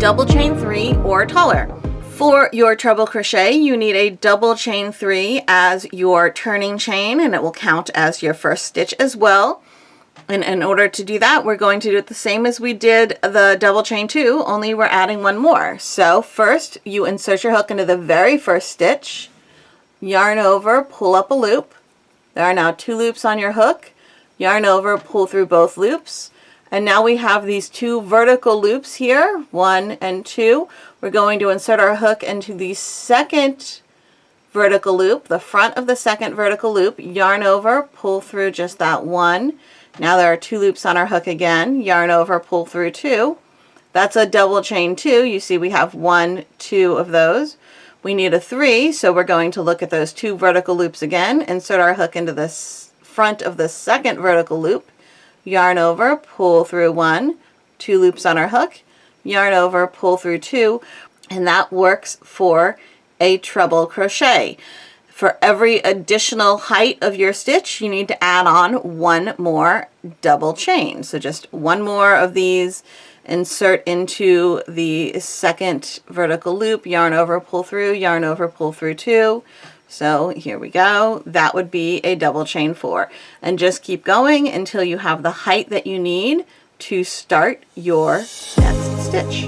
double chain 3 or taller. For your treble crochet, you need a double chain 3 as your turning chain, and it will count as your first stitch as well. And in order to do that, we're going to do it the same as we did the double chain 2, only we're adding one more. So first, you insert your hook into the very first stitch, yarn over, pull up a loop. There are now 2 loops on your hook. Yarn over, pull through both loops. And now we have these 2 vertical loops here, 1 and 2. We're going to insert our hook into the second vertical loop, the front of the second vertical loop, yarn over, pull through just that 1. Now there are 2 loops on our hook again, yarn over, pull through 2. That's a double chain 2. You see we have 1, 2 of those. We need a 3, so we're going to look at those 2 vertical loops again, insert our hook into the front of the second vertical loop, yarn over, pull through 1, 2 loops on our hook, yarn over, pull through 2, and that works for a treble crochet. For every additional height of your stitch, you need to add on 1 more double chain. So just 1 more of these, insert into the second vertical loop, yarn over, pull through, yarn over, pull through 2. So here we go. That would be a double chain 4. And just keep going until you have the height that you need to start your next stitch.